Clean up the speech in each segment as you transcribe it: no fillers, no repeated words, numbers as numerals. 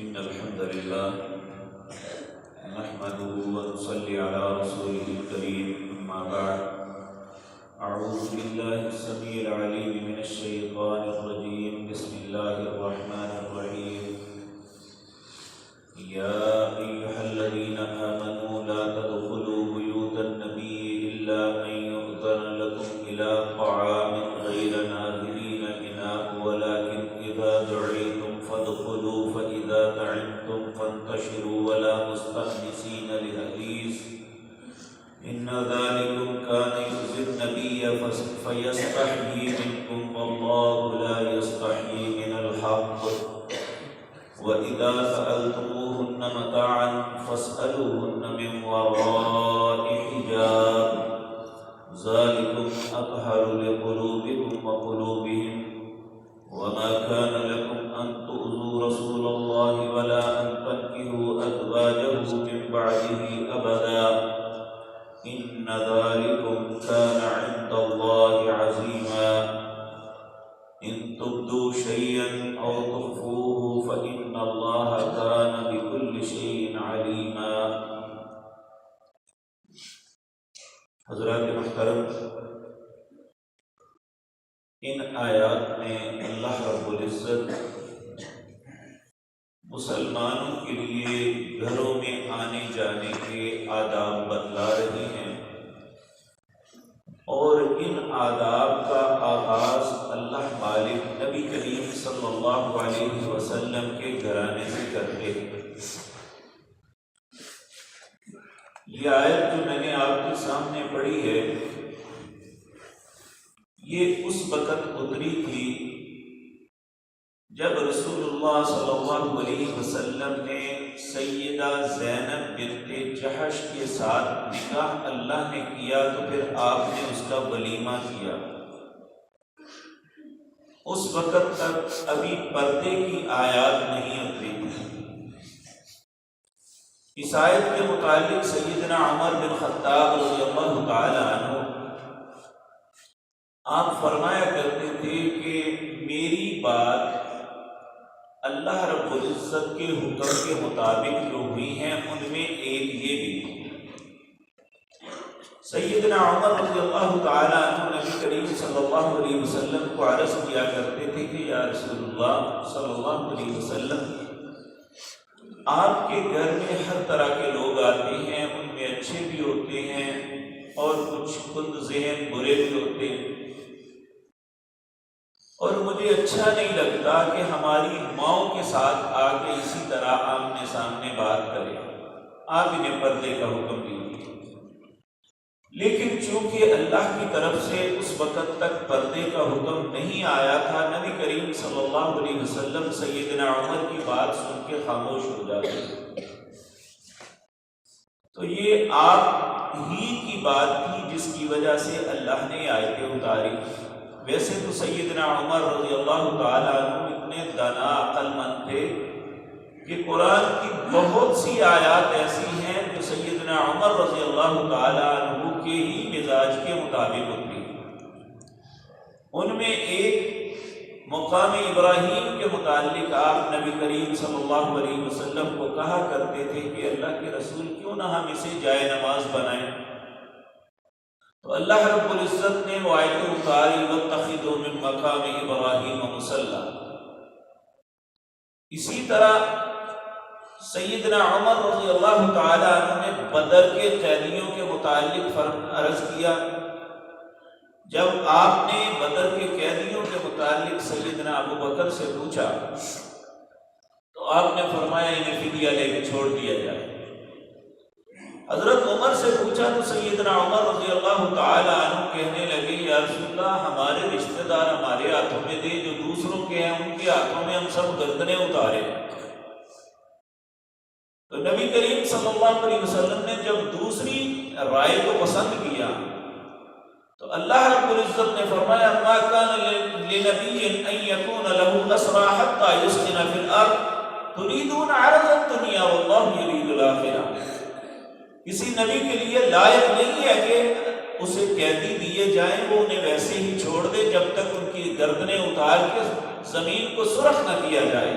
إن الحمد لله نحمده ونصلي على رسوله الكريم أما بعد أعوذ بالله السميع العليم من الشيطان الرجيم بسم الله الرحمن الرحيم يا أيها الذين آمنوا لا تدخلوا بيوت النبي إلا أن يؤذن لكم إلى طعام غير ناظرين إناه ولكن إذا دعيتم فادخلوا فإذا طعمتم فانتشروا ولا مستأنسين لحديث إن ذلكم كان يؤذي النبي فيستحيي منكم والله لا يستحيي من الحق وإذا سألتموهن متاعا فاسألوهن من وراء حجاب ذلكم أطهر لقلوبكم وقلوبهم وما كان لكم أن تؤذوا رسول الله ولا أن تنكحوا أزواجه من بعده أبدا إن ذلكم كان عند الله عظيما إن تبدوا شيئا أو تخفوه فإن الله كان بكل شيء عليما. حضرات محترم، ان آیات میں اللہ رب العزت مسلمانوں کے لیے گھروں میں آنے جانے کے آداب بتلا رہی ہیں، اور ان آداب کا آغاز اللہ مالک نبی کریم صلی اللہ علیہ وسلم کے گھرانے سے کرتے ہیں۔ یہ آیت جو میں نے آپ کے سامنے پڑھی ہے، یہ اس وقت اتری تھی جب رسول اللہ صلی اللہ علیہ وسلم نے سیدہ زینب بنت جحش کے ساتھ نکاح اللہ نے کیا تو پھر آپ نے اس کا ولیمہ کیا۔ اس وقت تک ابھی پردے کی آیات نہیں اتری تھی۔ اس آیت کے متعلق سیدنا عمر بن خطاب رضی اللہ تعالی عنہ آپ فرمایا کرتے تھے کہ میری بات اللہ رب العزت کے حکم کے مطابق جو ہوئی ہیں ان میں ایک یہ بھی۔ سیدنا عمر رضی اللہ تعالی عنہ نبی کریم صلی اللہ علیہ وسلم کو عرض کیا کرتے تھے کہ یا رسول اللہ صلی اللہ علیہ وسلم، آپ کے گھر میں ہر طرح کے لوگ آتے ہیں، ان میں اچھے بھی ہوتے ہیں اور کچھ کند ذہن برے بھی ہوتے ہیں، اور مجھے اچھا نہیں لگتا کہ ہماری ماؤں کے ساتھ آ کے اسی طرح آمنے سامنے بات کریں۔ آپ انہیں پردے کا حکم دیجیے۔ لیکن چونکہ اللہ کی طرف سے اس وقت تک پردے کا حکم نہیں آیا تھا، نبی کریم صلی اللہ علیہ وسلم سیدنا عمر کی بات سن کے خاموش ہو جاتے۔ تو یہ آپ ہی کی بات تھی جس کی وجہ سے اللہ نے آیتیں اتاری۔ ویسے تو سیدنا عمر رضی اللہ تعالی عنہ اتنے دانا عقل مند تھے کہ قرآن کی بہت سی آیات ایسی ہیں جو سیدنا عمر رضی اللہ تعالی عنہ کے ہی مزاج کے مطابق ہوتی ہیں۔ ان میں ایک مقام ابراہیم کے متعلق آپ نبی کریم صلی اللہ علیہ وسلم کو کہا کرتے تھے کہ اللہ کے رسول کیوں نہ ہم اسے جائے نماز بنائیں؟ تو اللہ رب العزت نے وہ آیت اتاری واتخذوا من مقام ابراہیم مصلی۔ اسی طرح سیدنا عمر رضی اللہ تعالی عنہ نے بدر کے قیدیوں کے متعلق عرض کیا۔ جب آپ نے بدر کے قیدیوں کے متعلق سیدنا ابو بکر سے پوچھا تو آپ نے فرمایا انہیں فدیہ لے کے چھوڑ دیا جائے۔ حضرت عمر سے پوچھا تو سیدنا عمر رضی اللہ تعالی عنہ کہنے لگے یا رسول اللہ، ہمارے رشتہ دار ہمارے ہاتھوں میں دے، جو دوسروں کے ہیں ان کے ہاتھوں میں ہم سب گردنیں اتارے۔ تو نبی کریم صلی اللہ علیہ وسلم نے جب دوسری رائے کو پسند کیا تو اللہ رب العزت نے فرمایا ما کان لنبی ان یکون له اسرى حتى يسكن في الارض تريدون عرض الدنيا والله يريد الاخرة۔ کسی نبی کے لیے لائق نہیں ہے کہ اسے قیدی دیے جائیں، وہ انہیں ویسے ہی چھوڑ دے جب تک ان کی گردنیں اتار کے زمین کو سرخ نہ کیا جائے۔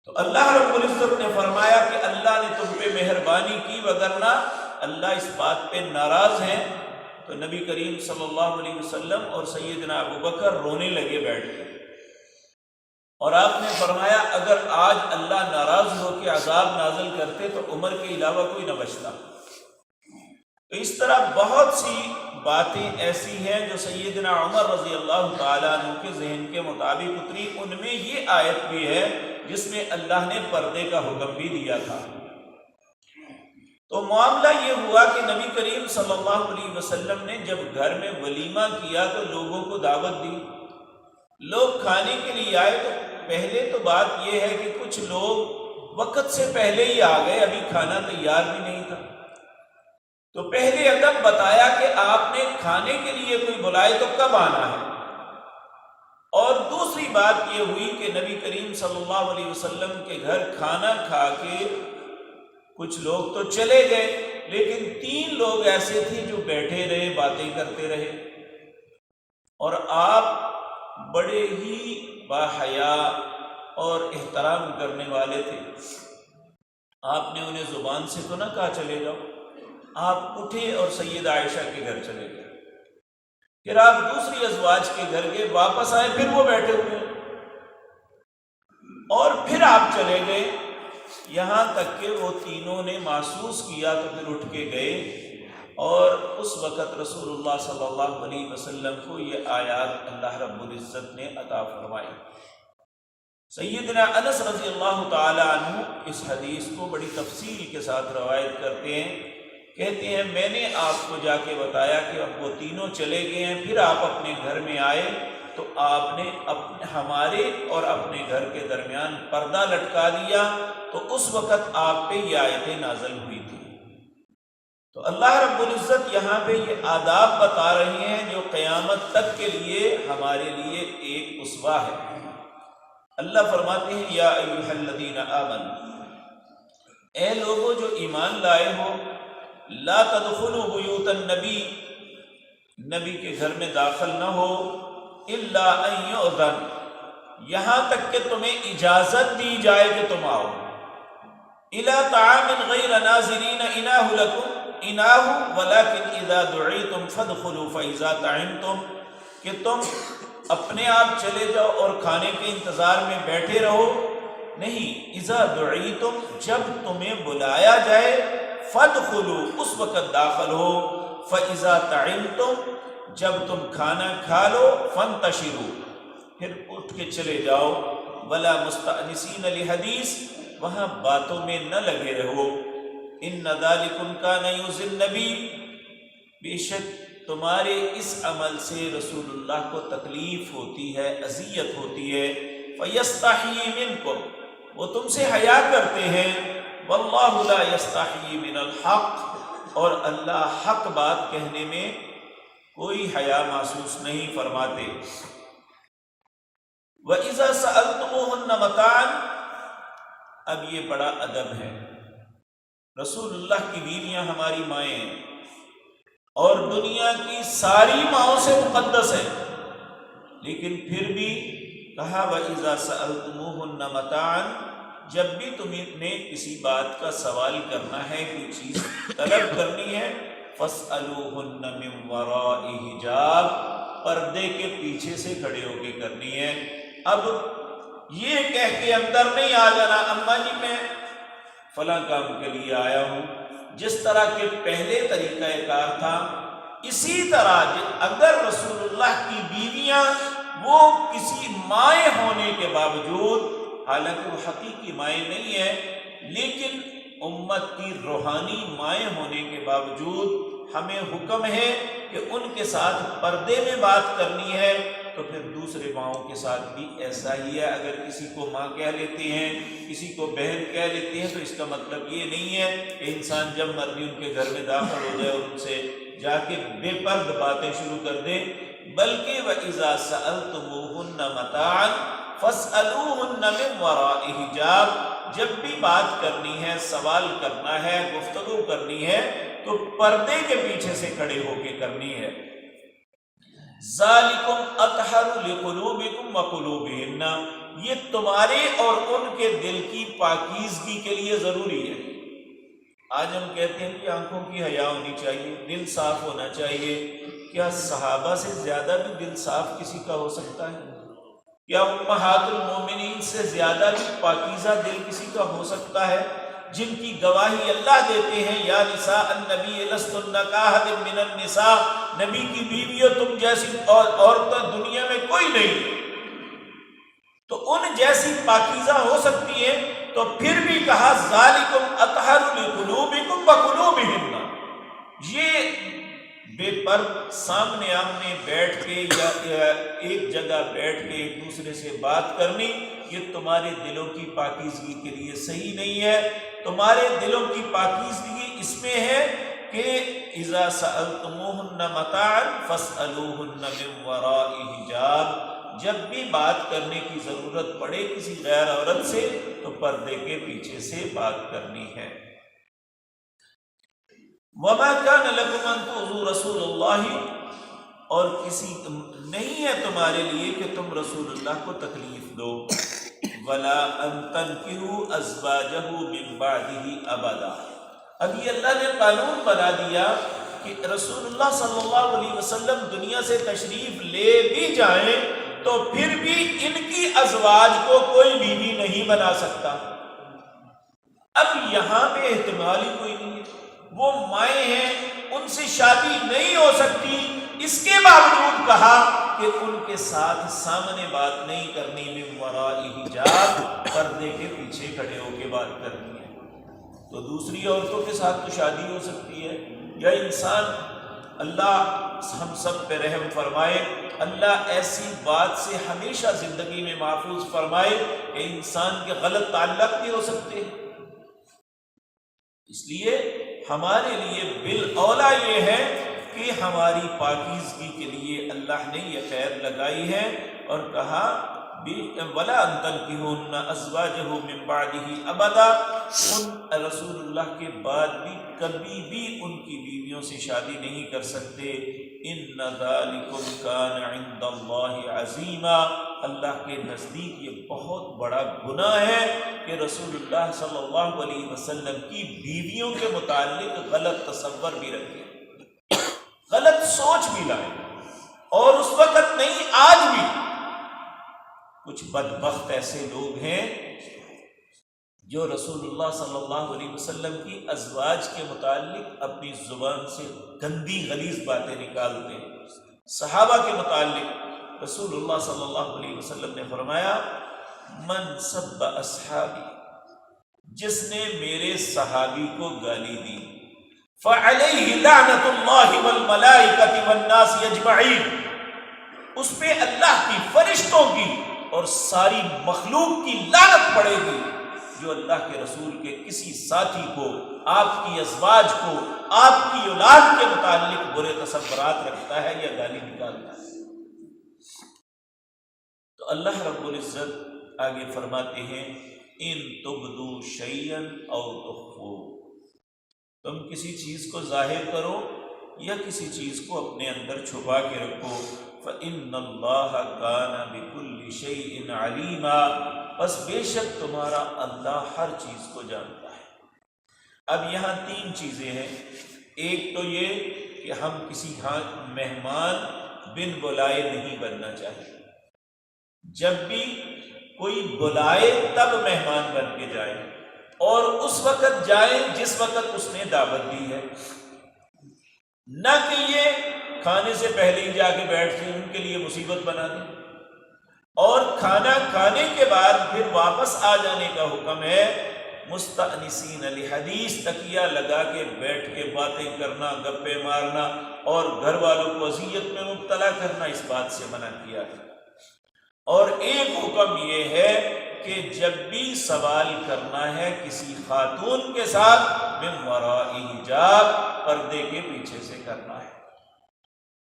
تو اللہ رب العزت نے فرمایا کہ اللہ نے تم پہ مہربانی کی، وگرنہ اللہ اس بات پہ ناراض ہیں۔ تو نبی کریم صلی اللہ علیہ وسلم اور سیدنا ابو بکر رونے لگے بیٹھ کے، اور آپ نے فرمایا اگر آج اللہ ناراض ہو کے عذاب نازل کرتے تو عمر کے علاوہ کوئی نہ بچتا۔ تو اس طرح بہت سی باتیں ایسی ہیں جو سیدنا عمر رضی اللہ تعالیٰ عنہ کے ذہن کے مطابق اتری، ان میں یہ آیت بھی ہے جس میں اللہ نے پردے کا حکم بھی دیا تھا۔ تو معاملہ یہ ہوا کہ نبی کریم صلی اللہ علیہ وسلم نے جب گھر میں ولیمہ کیا تو لوگوں کو دعوت دی، لوگ کھانے کے لیے آئے۔ تو پہلے تو بات یہ ہے کہ کچھ لوگ وقت سے پہلے ہی آ گئے، ابھی کھانا تیار بھی نہیں تھا۔ تو پہلے ادب بتایا کہ آپ نے کھانے کے لیے کوئی بلائے تو کب آنا ہے۔ اور دوسری بات یہ ہوئی کہ نبی کریم صلی اللہ علیہ وسلم کے گھر کھانا کھا کے کچھ لوگ تو چلے گئے، لیکن 3 لوگ ایسے تھے جو بیٹھے رہے، باتیں کرتے رہے، اور آپ بڑے ہی باحیا اور احترام کرنے والے تھے۔ آپ نے انہیں زبان سے تو نہ کہا چلے جاؤ، آپ اٹھے اور سیدہ عائشہ کے گھر چلے گئے، پھر آپ دوسری ازواج کے گھر گئے، واپس آئے، پھر وہ بیٹھے ہوئے، اور پھر آپ چلے گئے، یہاں تک کہ وہ تینوں نے محسوس کیا تو پھر اٹھ کے گئے۔ اور اس وقت رسول اللہ صلی اللہ علیہ وسلم کو یہ آیات اللہ رب العزت نے عطا فرمائی۔ سیدنا انس رضی اللہ تعالی عنہ اس حدیث کو بڑی تفصیل کے ساتھ روایت کرتے ہیں، کہتے ہیں میں نے آپ کو جا کے بتایا کہ اب وہ تینوں چلے گئے ہیں، پھر آپ اپنے گھر میں آئے تو آپ نے ہمارے اور اپنے گھر کے درمیان پردہ لٹکا دیا، تو اس وقت آپ پہ یہ آیتیں نازل ہوئی تھی۔ تو اللہ رب العزت یہاں پہ یہ آداب بتا رہے ہیں جو قیامت تک کے لیے ہمارے لیے ایک اسوہ ہے۔ اللہ فرماتے ہیں یا ایھا الذین آمنوا، اے لوگوں جو ایمان لائے ہو، لا تدخلوا بیوت النبی، نبی کے گھر میں داخل نہ ہو، الا ان یؤذن، یہاں تک کہ تمہیں اجازت دی جائے کہ تم آؤ، الی طعام غیر ناظرین اناہ لکم اناہ ولکن اذا دعیتم فادخلوا فاذا طعمتم، کہ تم اپنے آپ چلے جاؤ اور کھانے کے انتظار میں بیٹھے رہو، نہیں، اذا دعیتم، جب تمہیں بلایا جائے، فادخلوا، اس وقت داخل ہو، فاذا طعمتم، جب تم کھانا کھا لو، فانتشروا، پھر اٹھ کے چلے جاؤ، ولا مستأنسین لحدیث، وہاں باتوں میں نہ لگے رہو، ان ذالکم کان یؤذی النبی، بے شک تمہارے اس عمل سے رسول اللہ کو تکلیف ہوتی ہے، اذیت ہوتی ہے، فیستحیی منکم، وہ تم سے حیا کرتے ہیں، واللہ لا یستحیی من الحق، اور اللہ حق بات کہنے میں کوئی حیا محسوس نہیں فرماتے۔ وَإِذَا سَأَلْتُمُوهُنَّ مَتَاعًا، اب یہ بڑا ادب ہے، رسول اللہ کی بیویاں ہماری مائیں ہیں اور دنیا کی ساری ماؤں سے مقدس ہے، لیکن پھر بھی کہا وَإِذَا سَأَلْتُمُوهُنَّ مَتَاعًا، جب بھی تمہیں نے کسی بات کا سوال کرنا ہے، کوئی چیز طلب کرنی ہے، فَاسْأَلُوهُنَّ مِنْ وَرَاءِ حِجَابٍ، پردے کے پیچھے سے کھڑے ہو کے کرنی ہے۔ اب یہ کہہ کے اندر نہیں آ جانا، اماں جی میں فلاں کام کے لیے آیا ہوں، جس طرح کے پہلے طریقہ کار تھا، اسی طرح اگر رسول اللہ کی بیویاں وہ کسی مائیں ہونے کے باوجود، حالانکہ وہ حقیقی مائیں نہیں ہیں، لیکن امت کی روحانی مائیں ہونے کے باوجود ہمیں حکم ہے کہ ان کے ساتھ پردے میں بات کرنی ہے، تو پھر دوسرے ماؤں کے ساتھ بھی ایسا ہی ہے۔ اگر کسی کو ماں کہہ لیتے ہیں، کسی کو بہن کہہ لیتے ہیں، تو اس کا مطلب یہ نہیں ہے کہ انسان جب مرضی ان کے گھر میں داخل ہو جائے اور ان سے جا کے بے پرد باتیں شروع کر دے، بلکہ وَإِذَا سَأَلْتُمُوهُنَّ مَتَاعًا فَاسْأَلُوهُنَّ مِنْ وَرَاءِ حِجَابٍ، جب بھی بات کرنی ہے، سوال کرنا ہے، گفتگو کرنی ہے، تو پردے کے پیچھے سے کھڑے ہو کے کرنی ہے۔ ذالکم اطہر لقلوبکم وقلوبہن، یہ تمہارے اور ان کے دل کی پاکیزگی کے لیے ضروری ہے۔ آج ہم کہتے ہیں کہ آنکھوں کی حیا ہونی چاہیے، دل صاف ہونا چاہیے۔ کیا صحابہ سے زیادہ بھی دل صاف کسی کا ہو سکتا ہے؟ کیا امہات المومنین سے زیادہ بھی پاکیزہ دل کسی کا ہو سکتا ہے، جن کی گواہی اللہ دیتے ہیں یا نساء النبی لستن کاحد من النساء، نبی کی بیویوں تم جیسی عورتیں دنیا میں کوئی نہیں، تو ان جیسی پاکیزہ ہو سکتی ہیں، تو پھر بھی کہا ذالکم اطہر لقلوبکم وقلوبہن۔ یہ بے پرد سامنے آمنے بیٹھ کے یا ایک جگہ بیٹھ کے ایک دوسرے سے بات کرنی، یہ تمہارے دلوں کی پاکیزگی کے لیے صحیح نہیں ہے۔ تمہارے دلوں کی پاکیزگی اس میں ہے کہ اذا سألتموہن متاعا فاسألوہن من وراء حجاب، جب بھی بات کرنے کی ضرورت پڑے کسی غیر عورت سے تو پردے کے پیچھے سے بات کرنی ہے۔ وَمَا كَانَ لَكُمْ أَن تُؤْذُوا رَسُولَ اللَّهِ، اور کسی نہیں ہے تمہارے لیے کہ تم رسول اللہ کو تکلیف دو۔ وَلَا أَن تَنكِحُوا أَزْوَاجَهُ مِن بَعْدِهِ أَبَدًا، اب یہ اللہ نے قانون بنا دیا کہ رسول اللہ صلی اللہ علیہ وسلم دنیا سے تشریف لے بھی جائیں تو پھر بھی ان کی ازواج کو کوئی بیوی نہیں بنا سکتا۔ اب یہاں پہ احتمال ہی کوئی نہیں ہے، وہ مائیں ہیں، ان سے شادی نہیں ہو سکتی، اس کے باوجود کہا کہ ان کے ساتھ سامنے بات نہیں کرنی، من وراء حجاب، پردے کے پیچھے کھڑے ہو کے بات کرنی ہے۔ تو دوسری عورتوں کے ساتھ تو شادی ہو سکتی ہے، یا انسان، اللہ ہم سب پہ رحم فرمائے، اللہ ایسی بات سے ہمیشہ زندگی میں محفوظ فرمائے کہ انسان کے غلط تعلق بھی ہو سکتے ہیں۔ اس لیے ہمارے لیے بالاولیٰ یہ ہے کہ ہماری پاکیزگی کے لیے اللہ نے یہ قید لگائی ہے اور کہا وَلَا أَن تَنكِحُوا أَزْوَاجَهُ مِن بَعْدِهِ أَبَدًا، ان رسول اللہ کے بعد بھی کبھی بھی ان کی بیویوں سے شادی نہیں کر سکتے۔ إِنَّ ذَلِكُمْ كَانَ عِندَ اللَّهِ عَظِيمًا، اللہ کے نزدیک یہ بہت بڑا گناہ ہے کہ رسول اللہ صلی اللہ علیہ وسلم کی بیویوں کے متعلق غلط تصور بھی رکھیں، غلط سوچ بھی لائیں، اور اس وقت نہیں آج بھی کچھ بدبخت ایسے لوگ ہیں جو رسول اللہ صلی اللہ علیہ وسلم کی ازواج کے متعلق اپنی زبان سے گندی غلیظ باتیں نکالتے ہیں۔ صحابہ کے متعلق رسول اللہ صلی اللہ علیہ وسلم نے فرمایا من سب اصحابی، جس نے میرے صحابی کو گالی دی، فعلیہ لعنت اللہ والملائکۃ والناس اجمعین، اس پہ اللہ کی، فرشتوں کی اور ساری مخلوق کی لعنت پڑے گی جو اللہ کے رسول کے کسی ساتھی کو، آپ کی ازواج کو، آپ کی اولاد کے متعلق برے تصورات رکھتا ہے یا گالی نکالتا ہے۔ تو اللہ رب العزت آگے فرماتے ہیں ان تبدو شیئا او تخفو، تم کسی چیز کو ظاہر کرو یا کسی چیز کو اپنے اندر چھپا کے رکھو، فإن اللہ کان بکل شیء علیما، بس بے شک تمہارا اللہ ہر چیز کو جانتا ہے۔ اب یہاں تین چیزیں ہیں، ایک تو یہ کہ ہم کسی مہمان بن بلائے نہیں بننا چاہیے، جب بھی کوئی بلائے تب مہمان بن کے جائے، اور اس وقت جائے جس وقت اس نے دعوت دی ہے، نہ کہ یہ کھانے سے پہلے ہی جا کے بیٹھ کے ان کے لیے مصیبت بنا دیں، اور کھانا کھانے کے بعد پھر واپس آ جانے کا حکم ہے۔ مستأنسین لحدیث، تکیہ لگا کے بیٹھ کے باتیں کرنا، گپے مارنا اور گھر والوں کو اذیت میں مبتلا کرنا، اس بات سے منع کیا ہے۔ اور ایک حکم یہ ہے کہ جب بھی سوال کرنا ہے کسی خاتون کے ساتھ، من وراء حجاب، پردے کے پیچھے سے کرنا ہے۔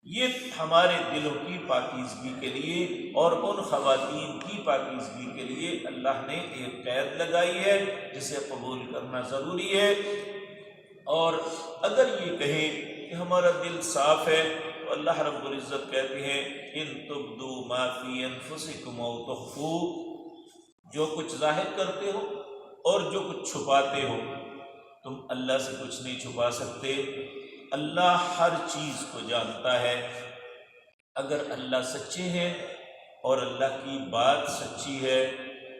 یہ ہمارے دلوں کی پاکیزگی کے لیے اور ان خواتین کی پاکیزگی کے لیے اللہ نے ایک قید لگائی ہے جسے قبول کرنا ضروری ہے۔ اور اگر یہ کہیں کہ ہمارا دل صاف ہے تو اللہ رب العزت کہتے ہیں ان تبدو ما فی انفسکم او تخفو، جو کچھ ظاہر کرتے ہو اور جو کچھ چھپاتے ہو، تم اللہ سے کچھ نہیں چھپا سکتے، اللہ ہر چیز کو جانتا ہے۔ اگر اللہ سچے ہیں اور اللہ کی بات سچی ہے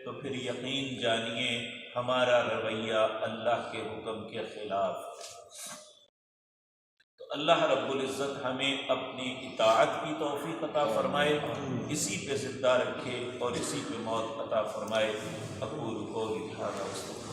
تو پھر یقین جانیے ہمارا رویہ اللہ کے حکم کے خلاف۔ تو اللہ رب العزت ہمیں اپنی اطاعت کی توفیق عطا فرمائے، اسی پہ زندہ رکھے اور اسی پہ موت عطا فرمائے۔ اقول قولی ھذا واستغفر